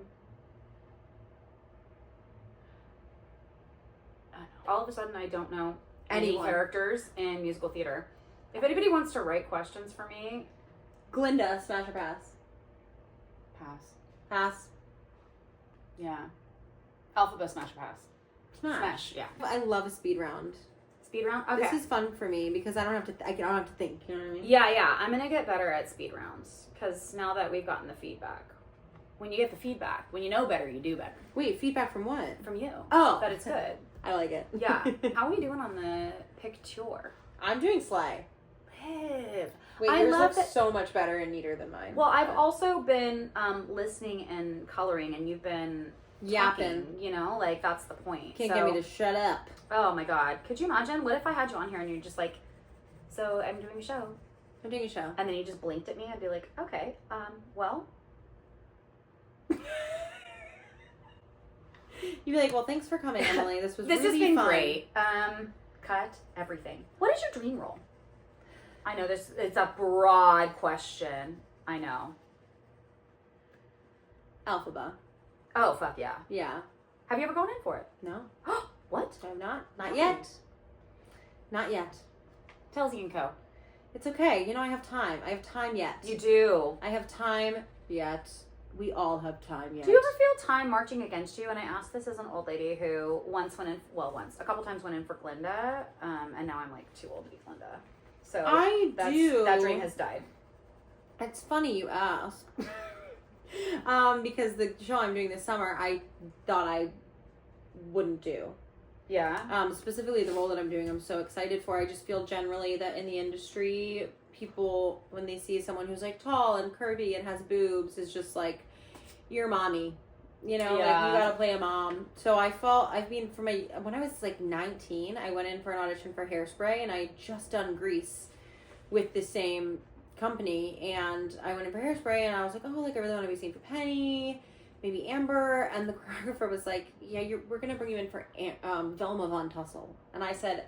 All of a sudden, I don't know any Anyone. characters in musical theater. If anybody wants to write questions for me, Glinda, smash or pass? pass. Pass. Yeah. Alphabet smash or pass. Smash. Yeah. I love a speed round. Speed round? Okay. This is fun for me because I don't have to. I don't have to think. You know what I mean? Yeah. I'm going to get better at speed rounds because now that we've gotten the feedback. When you get the feedback, when you know better, you do better. Wait, feedback from what? From you. Oh, That it's good. I like it. Yeah. How are we doing on the picture? I'm doing slay. Live. Wait, I yours love looks that- so much better and neater than mine. Well, I've But also been listening and coloring, and you've been yapping. talking, you know, like that's the point. Can't So- get me to shut up. Oh my god, could you imagine? What if I had you on here and you're just like, so I'm doing a show, I'm doing a show. and then you just blinked at me? I'd be like, okay, well, You'd be like, well, thanks for coming, Emily. This was this really has been fun. great. Cut everything. What is your dream role? I know this. It's a broad question. I know. Alphaba. Oh fuck yeah. Yeah. Have you ever gone in for it? No, What? I'm not. Not Why? yet. Not yet. Telsey and Co. It's okay. You know, I have time. I have time yet. You do. I have time yet. We all have time yet. Do you ever feel time marching against you? And I asked this as an old lady who a couple times went in for Glinda, and now I'm like too old to be Glinda. So do. That dream has died. It's funny you ask. Because the show I'm doing this summer, I thought I wouldn't do. Yeah. Specifically the role that I'm doing, I'm so excited for. I just feel generally that in the industry, people, when they see someone who's like tall and curvy and has boobs, is just like, you're mommy. You know, like, you gotta play a mom. So when I was like 19, I went in for an audition for Hairspray, and I had just done Grease with the same company, and I went in for Hairspray, and I was like, oh, like, I really want to be seen for Penny, maybe Amber, and the choreographer was like, yeah, we're gonna bring you in for Velma Von Tussle. And I said,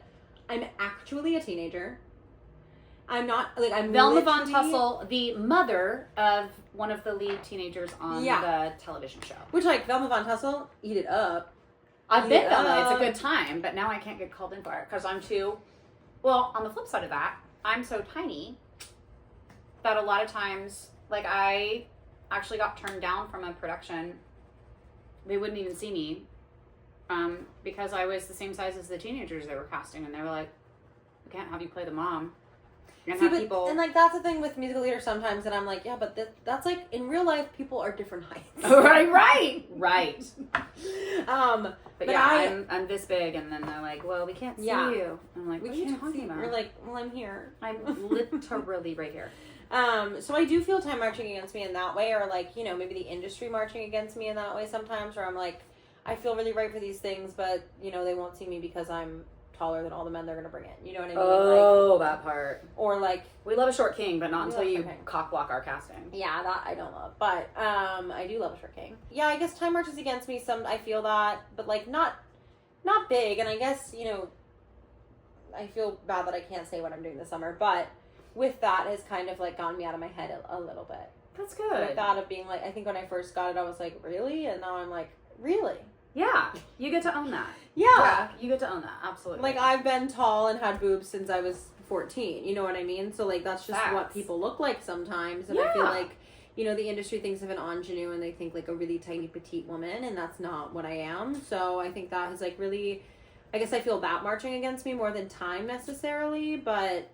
I'm actually a teenager. I'm not, like, I'm Velma Von Tussle, the mother of one of the lead teenagers on the television show. Which, like, Velma Von Tussle, eat it up. I've been Velma. It's a good time, but now I can't get called in for it because I'm too, well, on the flip side of that, I'm so tiny that a lot of times, like, I actually got turned down from a production. They wouldn't even see me because I was the same size as the teenagers they were casting, and they were like, we can't have you play the mom. And and like, that's the thing with musical theater sometimes, and I'm like, yeah, but that's like, in real life, people are different heights. right. But yeah, I'm this big, and then they're like, well, we can't see you. I'm like, what are you talking about? We're like, well, I'm here. I'm literally right here. So I do feel time marching against me in that way, or like, you know, maybe the industry marching against me in that way sometimes, where I'm like, I feel really right for these things, but, you know, they won't see me because I'm taller than all the men they're going to bring in. You know what I mean? Oh, like, that part. Or like, we love a short king, but not until you cock block our casting. Yeah, that I don't love. But I do love a short king. Yeah, I guess time marches against me some. I feel that, but like not big. And I guess, you know, I feel bad that I can't say what I'm doing this summer, but with that has kind of like gotten me out of my head a little bit. That's good. With that of being like, I think when I first got it, I was like, really? And now I'm like, really? Yeah, you get to own that. Yeah, you get to own that. Absolutely. Like, I've been tall and had boobs since I was 14. You know what I mean? So like, that's just what people look like sometimes. And I feel like, you know, the industry thinks of an ingenue and they think like a really tiny petite woman, and that's not what I am. So I think that has like really, I guess I feel that marching against me more than time necessarily, but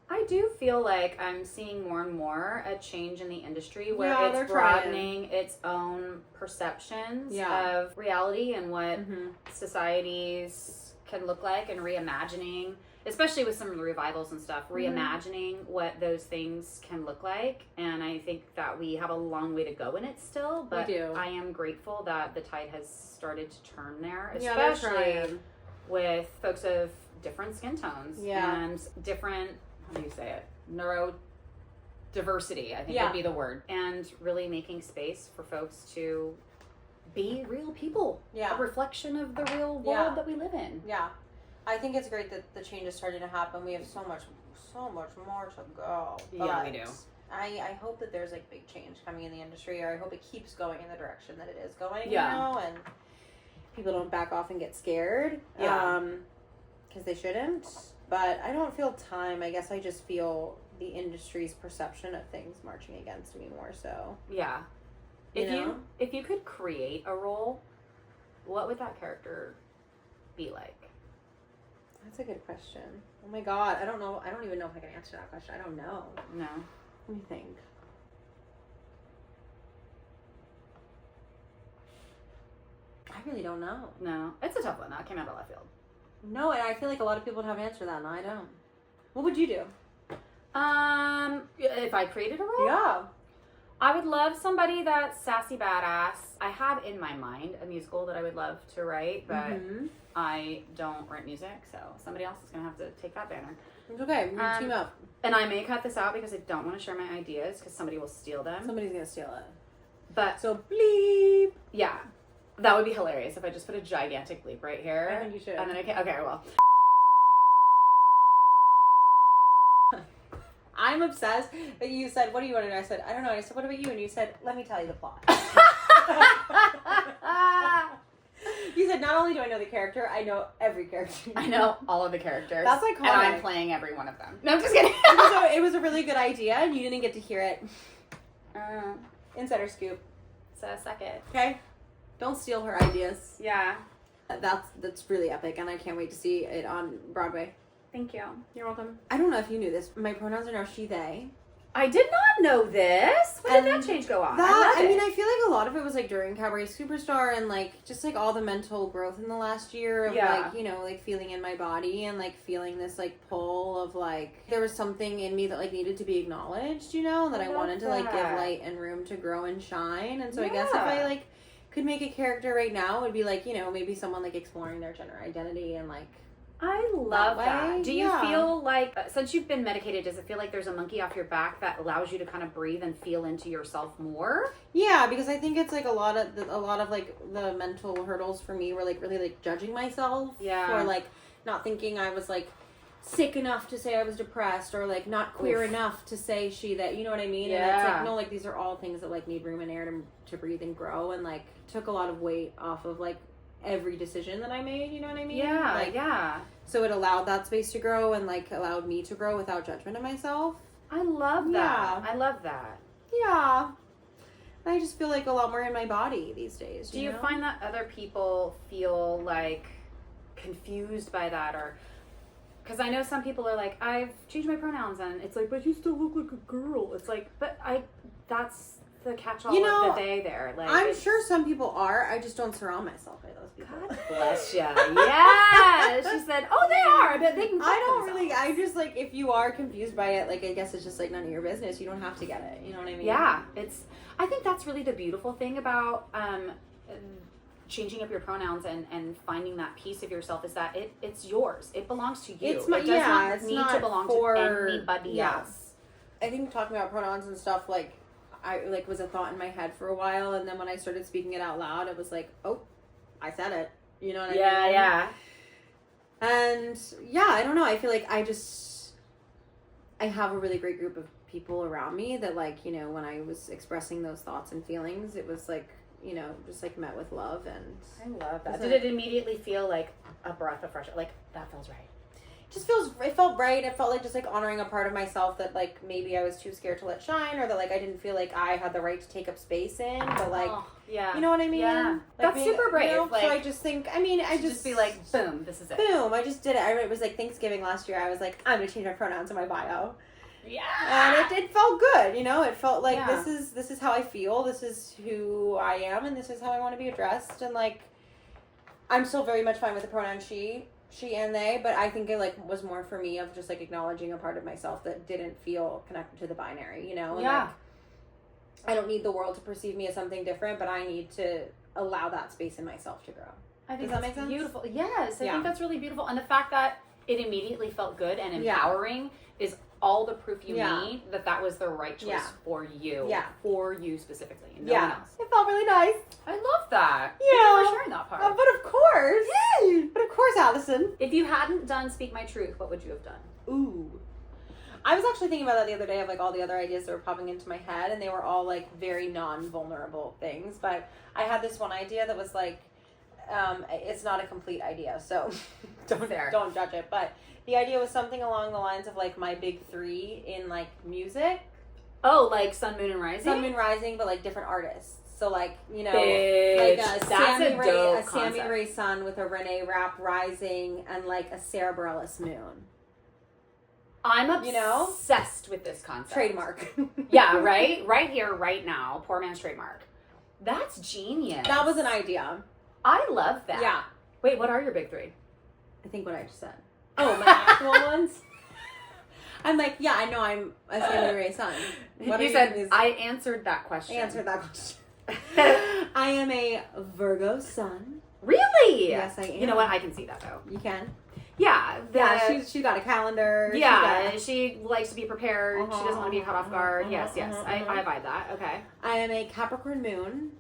I do feel like I'm seeing more and more a change in the industry where it's broadening its own perceptions of reality and what societies can look like, and reimagining, especially with some of the revivals and stuff, reimagining what those things can look like. And I think that we have a long way to go in it still, but I am grateful that the tide has started to turn there, especially with folks of different skin tones and different, how do you say it? Neurodiversity, I think would be the word. And really making space for folks to be real people. Yeah. A reflection of the real world that we live in. Yeah. I think it's great that the change is starting to happen. We have so much more to go. Yeah, we do. I hope that there's like big change coming in the industry, or I hope it keeps going in the direction that it is going, you know, and people don't back off and get scared. Because they shouldn't. But I don't feel time. I guess I just feel the industry's perception of things marching against me more so. Yeah. If you could create a role, what would that character be like? That's a good question. Oh my god, I don't know. I don't even know if I can answer that question. I don't know. No. Let me think. I really don't know. No. It's a tough one. That came out of left field. No, and I feel like a lot of people would have answered that, and I don't. What would you do? If I created a role? Yeah. I would love somebody that's sassy badass. I have in my mind a musical that I would love to write, but I don't write music, so somebody else is going to have to take that banner. It's okay. We can team up. And I may cut this out because I don't want to share my ideas because somebody will steal them. Somebody's going to steal it. But so bleep. Yeah. That would be hilarious if I just put a gigantic bleep right here. I think you should. And then okay, well. I'm obsessed that you said, what do you want to know? I said, I don't know. I said, what about you? And you said, let me tell you the plot. You said, not only do I know the character, I know every character. I know all of the characters. That's iconic. And I'm playing every one of them. No, I'm just kidding. It was a really good idea, and you didn't get to hear it. Insider scoop. So suck it. Okay? Don't steal her ideas. Yeah. That's really epic, and I can't wait to see it on Broadway. Thank you. You're welcome. I don't know if you knew this. My pronouns are now she, they. I did not know this. When did that change go on? I mean, I feel like a lot of it was like during Cabaret Superstar and like just like all the mental growth in the last year of like, you know, like feeling in my body and like feeling this like pull of like there was something in me that like needed to be acknowledged, you know, that I wanted to like give light and room to grow and shine. And so I guess if I like could make a character right now, it would be like, you know, maybe someone like exploring their gender identity and like I love that. Do you feel like, since you've been medicated, does it feel like there's a monkey off your back that allows you to kind of breathe and feel into yourself more? Yeah, because I think it's like a lot of like the mental hurdles for me were like really like judging myself for like not thinking I was like sick enough to say I was depressed or like not queer enough to say that, you know what I mean? And it's like, no, like these are all things that like need room and air to breathe and grow, and like took a lot of weight off of like every decision that I made, you know what I mean? So it allowed that space to grow and like allowed me to grow without judgment of myself. I love that. I love that. Yeah. I just feel like a lot more in my body these days. Do you find that other people feel like confused by that, or because I know some people are like, I've changed my pronouns, and it's like, but you still look like a girl. It's like, but that's the catch-all of the day there. Like, I'm sure some people are. I just don't surround myself by those people. God bless you. Yeah. She said, oh, they are. I bet they can. I just like, if you are confused by it, like, I guess it's just like none of your business. You don't have to get it. You know what I mean? Yeah. I think that's really the beautiful thing about changing up your pronouns and finding that piece of yourself is that it's yours. It belongs to you. It does not need to belong to anybody else. I think talking about pronouns and stuff, like, I like was a thought in my head for a while, and then when I started speaking it out loud, it was like, oh, I said it. You know what I mean? Yeah. And yeah, I don't know. I feel like I have a really great group of people around me that, like, you know, when I was expressing those thoughts and feelings, it was like, you know, just like met with love. And I love that. Did it immediately feel like a breath of fresh air? Like, that feels right. It felt right. It felt like just like honoring a part of myself that like maybe I was too scared to let shine, or that like I didn't feel like I had the right to take up space in, but like, you know what I mean? Yeah. Like, that's super brave. You know? Like, so I just think, I just be like, boom, this is it. Boom, I just did it. It was like Thanksgiving last year. I was like, I'm going to change my pronouns in my bio. Yeah. And it felt good, you know? It felt like this is how I feel. This is who I am, and this is how I want to be addressed. And like, I'm still very much fine with the pronoun she and they, but I think it like was more for me of just like acknowledging a part of myself that didn't feel connected to the binary, you know? And like, I don't need the world to perceive me as something different, but I need to allow that space in myself to grow. I think Does that make sense? Beautiful. Yes, I think that's really beautiful. And the fact that it immediately felt good and empowering is all the proof you need that was the right choice for you. Yeah. For you specifically. And no one else. It felt really nice. I love that. Yeah. Thank you for sharing that part. But of course. Yay. But of course, Alison. If you hadn't done Speak My Truth, what would you have done? Ooh. I was actually thinking about that the other day of like all the other ideas that were popping into my head, and they were all like very non-vulnerable things. But I had this one idea that was like, it's not a complete idea, so don't judge it. But the idea was something along the lines of like my big three in like music. Oh, like Sun, Moon, and Rising? Sun, Moon, Rising, but like different artists. So like, you know, Bitch, like a Sammy Ray Sun with a Renee Rapp Rising and like a Sarah Bareilles Moon. I'm obsessed with this concept. Trademark. Yeah, right? Right here, right now. Poor man's trademark. That's genius. That was an idea. I love that. Yeah. Wait, what are your big three? I think what I just said. Oh, my actual ones? I'm like, yeah, I know I'm a Sammy Ray Sun. You said, I answered that question. I am a Virgo Sun. Really? Yes, I am. You know what? I can see that, though. You can? Yeah. She got a calendar. Yeah, she likes to be prepared. She doesn't want to be caught off guard. Yes. I vibe that. Okay. I am a Capricorn Moon.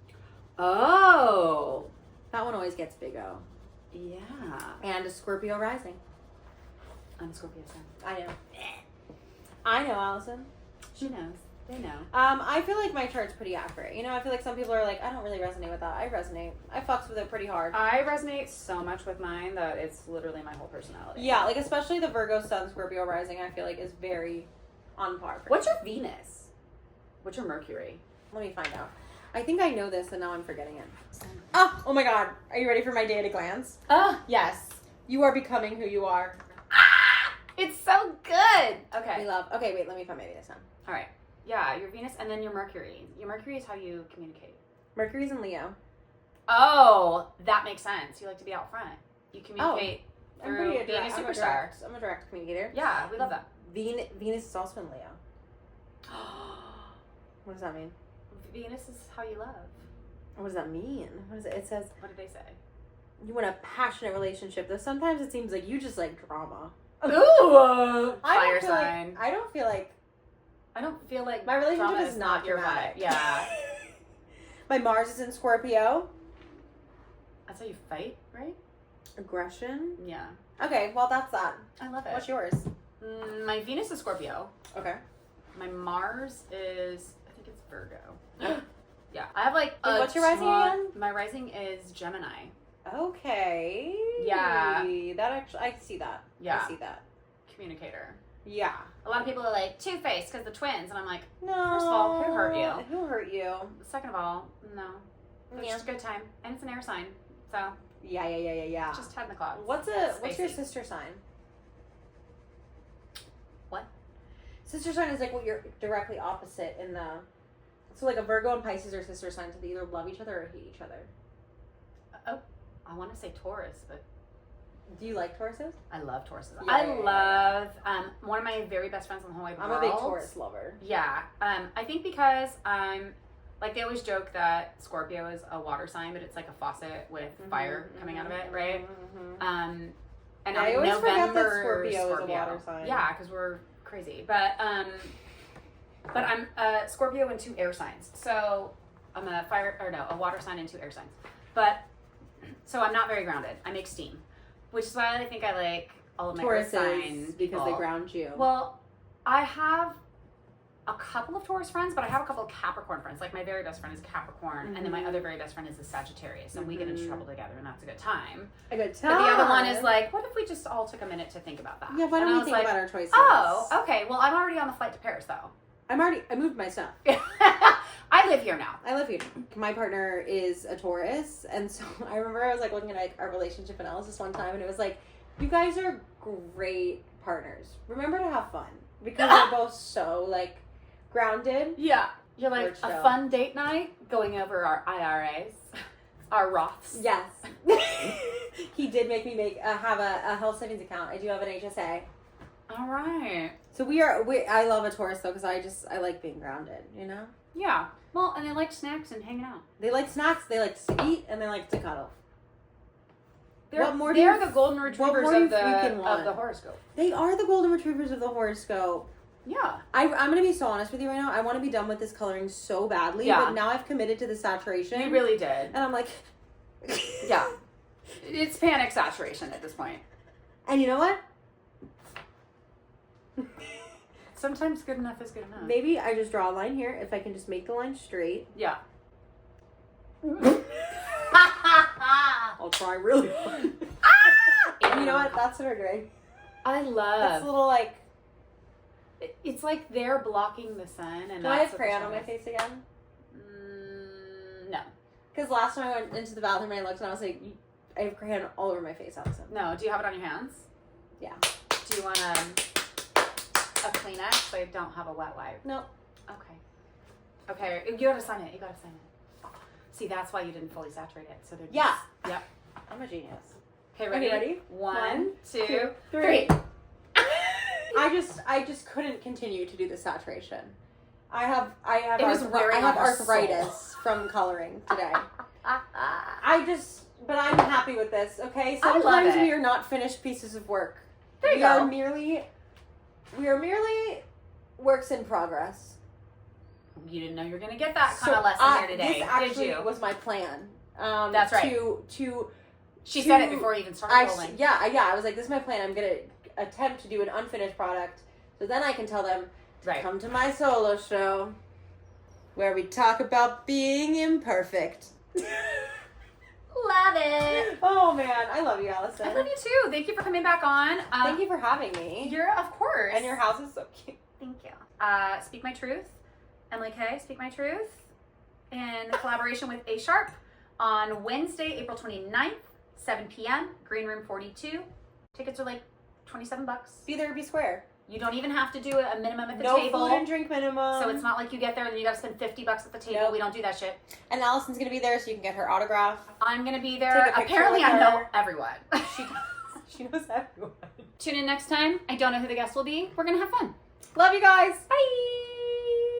Oh. That one always gets big O. Yeah. And a Scorpio Rising. I'm a Scorpio Sun. I know, Alison. She knows. They know. I feel like my chart's pretty accurate. You know, I feel like some people are like, I don't really resonate with that. I resonate. I fucks with it pretty hard. I resonate so much with mine that it's literally my whole personality. Yeah, like especially the Virgo Sun, Scorpio Rising, I feel like is very on par for What's your Venus? What's your Mercury? Let me find out. I think I know this and now I'm forgetting it. Oh my god. Are you ready for my day at a glance? Yes. You are becoming who you are. It's so good. Okay. We love. Okay, wait, let me find my Venus now. All right. Yeah, your Venus and then your Mercury. Your Mercury is how you communicate. Mercury's in Leo. Oh, that makes sense. You like to be out front. You communicate through being a superstar. I'm a direct communicator. Yeah, we love that. Venus is also in Leo. What does that mean? Venus is how you love. What does that mean? What is it? It says What did they say? you want a passionate relationship, though sometimes it seems like you just like drama. Ooh, fire I sign. I don't feel like my relationship drama is not your dramatic. vibe. Yeah. My Mars is in Scorpio. That's how you fight, right? Aggression. Yeah. Okay, well that's that. I love it. What's yours? My Venus is Scorpio. Okay. My Mars is, I think it's Virgo. Yeah. I have like what's your rising again? My rising is Gemini. Okay. Yeah. That actually, I see that. Yeah. I see that. Communicator. Yeah. A lot of people are like, two-faced because the twins. And I'm like, No. first of all, who hurt you? Who hurt you? Second of all, no. It's just a good time. And it's an air sign. So, Yeah. just head in the clouds. What's your Spacey. sister sign? What? Sister sign is like what you're directly opposite in the. So like a Virgo and Pisces are sister signs, so they either love each other or hate each other. Oh, I want to say Taurus, but Do you like Tauruses? I love Tauruses. Yeah, I yeah, love one of my very best friends in the whole wide I'm world. a big Taurus lover. Yeah. I think because I'm like they always joke that Scorpio is a water sign, but it's like a faucet with fire coming out of it, right? And I I'm always forget that November Scorpio is a water sign. Yeah, because we're crazy. But I'm Scorpio and 2 air signs. So I'm a water sign and 2 air signs. But so I'm not very grounded. I make steam, which is why I think I like all of my earth signs because they ground you. Well, I have a couple of Taurus friends, but I have a couple of Capricorn friends. Like my very best friend is Capricorn, and then my other very best friend is a Sagittarius, and we get into trouble together, and that's a good time. A good time. But the other one is like, what if we just all took a minute to think about that? Yeah, why don't we think about our choices? Oh, okay. Well, I'm already on the flight to Paris, though. I moved my stuff. I live here now. I live here. My partner is a Taurus, and so I remember I was like looking at like our relationship analysis one time, and it was like, you guys are great partners. Remember to have fun because we're both so like grounded. Yeah, you're like We're a chill. fun date night going over our IRAs, our Roths. Yes. He did make me have a health savings account. I do have an HSA. All right. So I love a Taurus though because I like being grounded, you know? Yeah. Well, and they like snacks and hanging out. They like snacks, they like to eat, and they like to cuddle. They're the golden retrievers of the horoscope. They are the golden retrievers of the horoscope. Yeah. I'm going to be so honest with you right now. I want to be done with this coloring so badly, Yeah. but now I've committed to the saturation. You really did. And I'm like... Yeah. It's panic saturation at this point. And you know what? Sometimes good enough is good enough. Maybe I just draw a line here. If I can just make the line straight. Yeah. I'll try really hard. And you know what? That's what we're doing. I love. That's a little like... It's like they're blocking the sun. And Do I have crayon on my face again? No. Because last time I went into the bathroom and I looked and I was like, I have crayon all over my face, Alison. No. Do you have it on your hands? Yeah. Do you want a Kleenex? I don't have a wet wipe. No. Okay. You gotta sign it. See, that's why you didn't fully saturate it. So they're just, Yeah. Yep. I'm a genius. Okay, ready? Ready? 1, 2, 2, 3. I just couldn't continue to do the saturation. I have wearing on her arthritis from coloring today. But I'm happy with this, okay? I love Sometimes it. we are not finished pieces of work. There you we go. are merely works in progress. You didn't know you were going to get that kind of lesson here today, This actually did you? was my plan. That's right. She said it before you even started rolling. Yeah. I was like, this is my plan. I'm going to attempt to do an unfinished product. So then I can tell them, Right. come to my solo show where we talk about being imperfect. Love it. Oh, man. I love you, Alison. I love you too. Thank you for coming back on. Thank you for having me. Of course. And your house is so cute. Thank you. Speak My Truth. Emily K. Speak My Truth. In collaboration with A Sharp on Wednesday, April 29th, 7 p.m. Green Room 42. Tickets are like $27. Be there or be square. You don't even have to do a minimum at the no table. No food and drink minimum. So it's not like you get there and you got to spend $50 at the table. Nope. We don't do that shit. And Allison's going to be there so you can get her autograph. I'm going to be there. Take a picture Apparently with I know her. everyone. She does. She knows everyone. Tune in next time. I don't know who the guest will be. We're going to have fun. Love you guys. Bye.